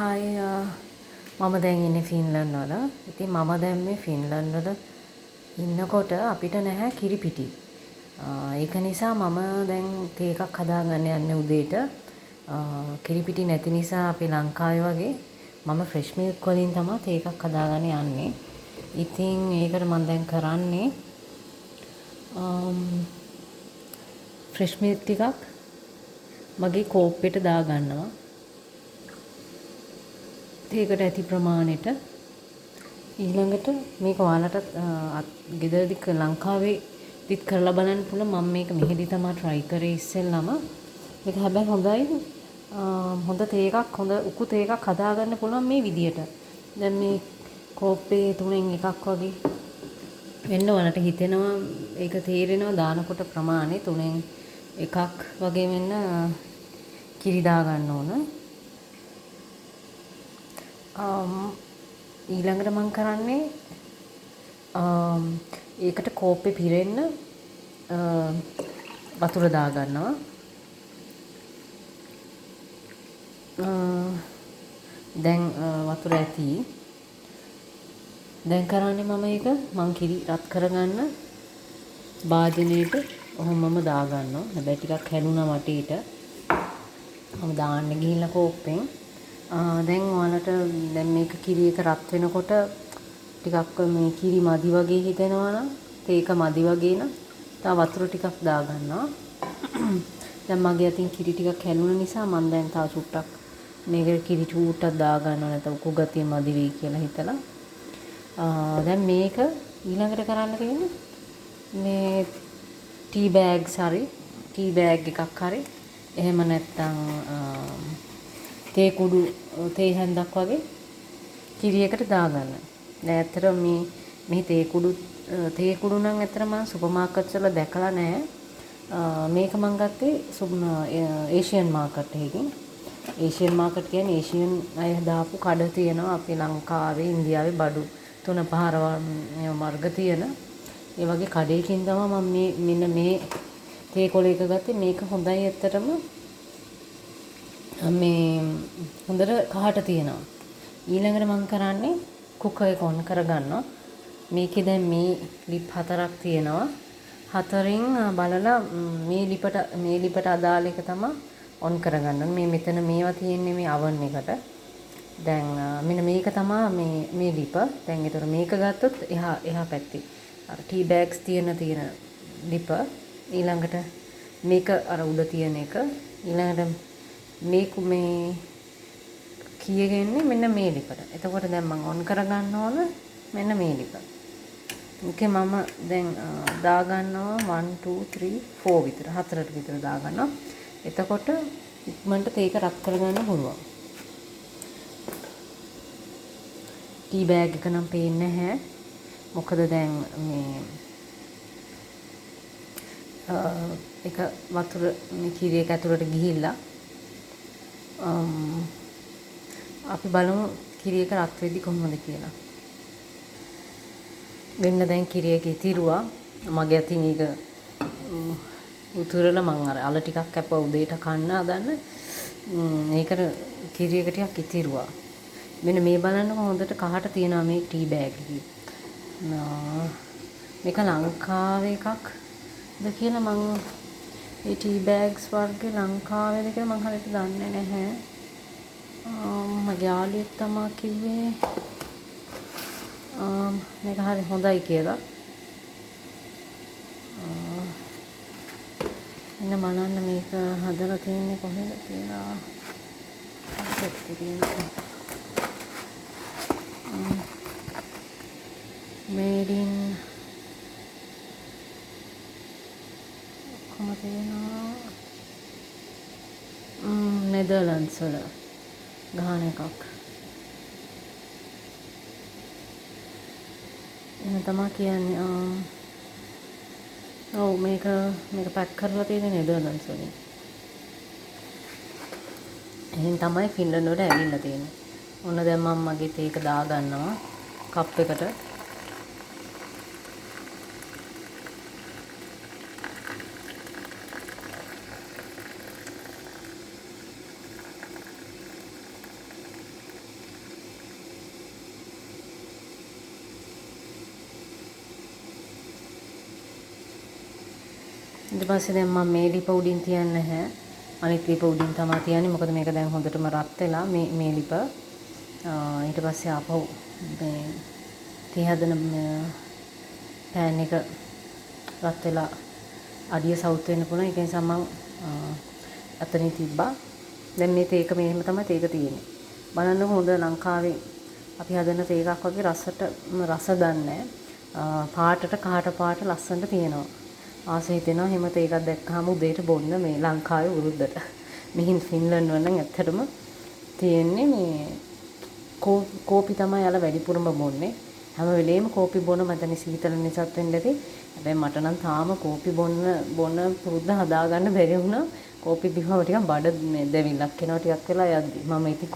Hi මම දැන් ඉන්නේ ෆින්ලන්ඩ් වල. ඉතින් මම දැන් මේ ෆින්ලන්ඩ් වල ඉන්නකොට අපිට නැහැ කිරිපිටි. ඒක නිසා මම දැන් තේ එකක් හදාගන්න යන්නේ උදේට. කිරිපිටි නැති නිසා අපි ලංකාවේ වගේ මම ෆ්‍රෙෂ් මිල්ක් වලින් තමයි තේ එකක් හදාගන්න යන්නේ. ඉතින් ඒකට මම දැන් කරන්නේ ෆ්‍රෙෂ් මිල්ක් ටිකක් මගේ කෝප්පෙට දාගන්නවා. ඒකට ඇති ප්‍රමාණයට ඊළඟට මේක ඔයාලට ගෙදරදි ලංකාවේ දිත් කරලා බලන්න පුළුවන්. මම මේක මෙහෙදි තමයි try කරේ ඉස්සෙල්ලාම. මේක හැබැයි හොඳයි. හොඳ තේ එකක් හොඳ උකු තේ එකක් හදාගන්න පුළුවන් මේ විදියට. දැන් මේ කෝප්පේ තුනෙන් එකක් වගේ වෙන්න ඔයාලට හිතෙනවා. ඒක තේරෙනවා දානකොට ප්‍රමාණය තුනෙන් එකක් වගේ වෙන්න කිරි දාගන්න ඕන. ඊළඟට මම කරන්නේ ඒකට කෝප්පේ පිරෙන්න වතුර දාගන්නවා. දැන් වතුර ඇති. දැන් කරන්නේ මම කිරි රත් කරගන්න භාජනයේට ඔහොමම දාගන්නවා. හැබැයි ටිකක් හැලුණා වටේට. මම දාන්න ගිහිල්ලා කෝප්පෙන් දැන් ඔයාලට දැන් මේක කිරි එක රත් වෙනකොට ටිකක් මේ කිරි මදි වගේ හිතෙනවා නම් තේක මදි වගේ නම් තව වතුර ටිකක් දාගන්නවා. දැන් මගේ අතින් කිරි ටිකක් හැලුණ නිසා මම දැන් තව චුට්ටක් මේකට කිරි චූට්ටක් දාගන්නවා. නැත්නම් උකු ගතිය මදි වෙයි කියලා හිතලා. දැන් මේක ඊළඟට කරන්න තියෙන්නේ මේ ටී බෑග්ස් හරි ටී බෑග් එකක් හරි එහෙම නැත්නම් තේ කුඩු තේ හැන්දක් වගේ කිරි එකට දාගන්න. දැන් ඇත්තට මේ තේ කුඩු නම් ඇත්තට මම සුපර් මාකට්ස් වල දැකලා නැහැ. මේක මම ගත්තේ ඒෂියන් මාකට් එකකින්. ඒෂියන් මාකට් කියන්නේ ඒෂියන් අය දාපු කඩ තියෙනවා. අපේ ලංකාවේ ඉන්දියාවේ බඩු 3-4 වර්ග තියෙන ඒ වගේ කඩේකින් තමයි මම මෙන්න මේ තේ කොළ එක ගත්තේ. මේක හොඳයි ඇත්තටම. මේ හොඳට කහට තියෙනවා. ඊළඟට මම කරන්නේ කුකර් එක ඔන් කරගන්නවා. මේකේ දැන් මේ ලිප් 4ක් තියෙනවා. 4න් බලලා මේ ලිපට අදාළ එක තමයි ඔන් කරගන්න. මේ මෙතන මේවා තියෙන්නේ මේ oven එකට. දැන් මෙන්න මේක තමයි මේ ලිප. දැන් ඒතර මේක ගත්තොත් එහා පැත්තේ අර ටී බෑග්ස් තියෙන ලිප. ඊළඟට මේක අර උඩ තියෙන එක. ඊළඟට මේ කියගෙන්නේ මෙන්න මේ ලිපට. එතකොට දැන් මම ඔන් කරගන්න ඕන මෙන්න මේ ලිප. මේකේ මම දැන් දාගන්නවා 1 2 3 4 විතර 4ට විතර දාගන්නවා. එතකොට ඉක්මනට තේක රත් කරගන්න පුළුවන්. ටී බෑග් එක නම් පේන්නේ නැහැ. මොකද දැන් මේ එක වතුර මේ කිරි එක ඇතුළට ගිහිල්ලා අපි බලමු කිරි එක රත් වෙද්දි කොහොමද කියලා. වෙන්න දැන් කිරි එක ඉතිරුවා. මගේ අතින් ඒක උතුරලා මං අර අල ටිකක් කැපුවා උදේට කන්න හදන්න. ඒකට කිරි එක ටිකක් ඉතිරුවා. මෙන්න මේ බලන්නකො හොඳට කහට තියෙනවා මේ ටී බෑග් එකේ. මේක ලංකාවේ එකක්ද කියලා මං ඒ ටී බෑග්ස් වර්ගේ ලංකාවේද කියලා මං හරියට දන්නේ නැහැ. මගේ යාළුවෙක් තමයි කිව්වේ මේක හරි හොඳයි කියලා. එන්න බලන්න මේක හදලා තියෙන්නේ කොහෙද කියලා. made in කොහොමද තියෙනවා නෙදර්ලන්ඩ්ස් වල ගහන එකක්. එහෙනම් තමයි කියන්නේ. ඔව් මේක පැක් කරලා තියෙන්නේ නෙදර්ලන්ඩ්ස් වලින්. එහෙන් තමයි ෆින්ලන්ඩ් වලට ඇවිල්ලා තියෙන්නේ. ඔන්න දැන් මම මගේ තේක දාගන්නවා කප් එකට. ඊට පස්සේ දැන් මම මේ ලිප උඩින් තියන්නේ නැහැ. අනිත් ලිප උඩින් තමයි තියන්නේ. මොකද මේක දැන් හොඳටම රත් වෙලා මේ ලිප. ඊට පස්සේ ආපහු මේ තේ හදන පෑන් එක රත් වෙලා අඩිය සවුත් වෙන්න පුළුවන්. ඒක නිසා මම අතනින් තිබ්බා. දැන් මේ තේක මෙහෙම තමයි තේක තියෙන්නේ. බලන්නකො හොඳ ලංකාවේ අපි හදන තේකක් වගේ රස දන්නේ පාටට කහට පාට ලස්සනට තියෙනවා. ආසෙ හිතෙනවා එහෙම තේකක් දැක්කහම උදේට බොන්න මේ ලංකාවේ වෘද්ධට. මෙහින් ෆින්ලන්ඩ් වල නම් ඇත්තටම තියෙන්නේ මේ කෝපි තමයි යාලා වැඩිපුරම බොන්නේ. හැම වෙලේම කෝපි බොන මතනි සීතල නිසාත් වෙන්න ඇති. හැබැයි මට නම් තාම කෝපි බොන පුරුද්ද හදාගන්න බැරි වුණා. කෝපි බිව්වම ටිකක් බඩ දැවිල්ලක් එනවා ටිකක් වෙලා යද්දි. මම ඉතින්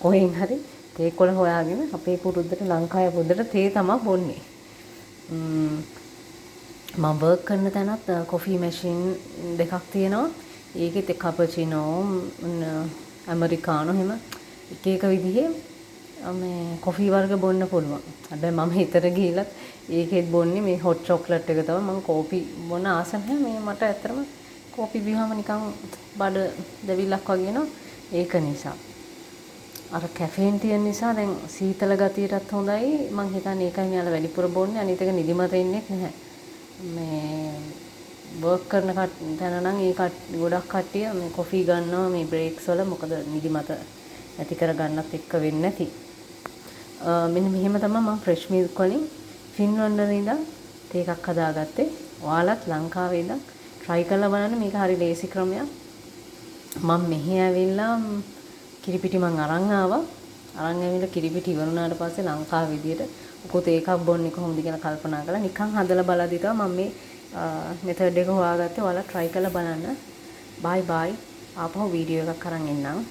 කොහෙන් හරි තේ කොළ හොයාගෙන අපේ පුරුද්දට ලංකාවේ පුරුද්දට තේ තමයි බොන්නේ. මම වර්ක් කරන තැනත් කොෆි මැෂින් දෙකක් තියෙනවා. ඒකෙත් කැපචිනෝ ඇමරිකානෝ එහෙම එක විදිහේ මේ කොෆි වර්ග බොන්න පුළුවන්. හැබැයි මම හිතට ගිහිල්ලත් ඒකෙත් බොන්නේ මේ හොට් චොක්ලට් එක තමයි. මම කෝපි බොන ආස නැහැ. මේ මට ඇත්තටම කෝපි බිව්වම නිකන් බඩ දැවිල්ලක් වගේ එනවා. ඒක නිසා. අර කැෆේන් තියෙන නිසා දැන් සීතල ගතියටත් හොඳයි. මං හිතන්නේ ඒකයි මෙයාලා වැඩිපුර බොන්නේ. අනිත් එක නිදිමත එන්නේ නැහැ. මේ වර්ක් කරන තැන නම් ගොඩක් කට්ටිය මේ කොෆි ගන්නවා මේ බ්‍රේක්ස් වල. මොකද නිදිමත ඇති කරගන්නත් එක්ක වෙන්නේ නැති. මෙන්න මෙහෙම තමයි මම ෆ්‍රෙෂ් මිල්ක් වලින් ෆින්ලන්ඩ් වල ඉඳන් තේ එකක් හදාගත්තේ. ඔයාලත් ලංකාවේ ඉඳන් try කරලා බලන්න. මේක හරි ලේසි ක්‍රමයක්. මම මෙහි ඇවිල්ලා කිරිපිටි මං අරන් ආවා. අරන් ඇවිල්ලා කිරිපිටි ඉවරුනාට පස්සේ ලංකාවේ විදියට උකොත් ඒකක් බොන්නේ කොහොමද කියලා කල්පනා කරලා නිකන් හදලා බලද්දි තමයි මම මේ මෙතඩ් එක හොයාගත්තේ. ඔයාලා try කරලා බලන්න. bye bye. ආපහු වීඩියෝ එකක් අරන් එන්නම්.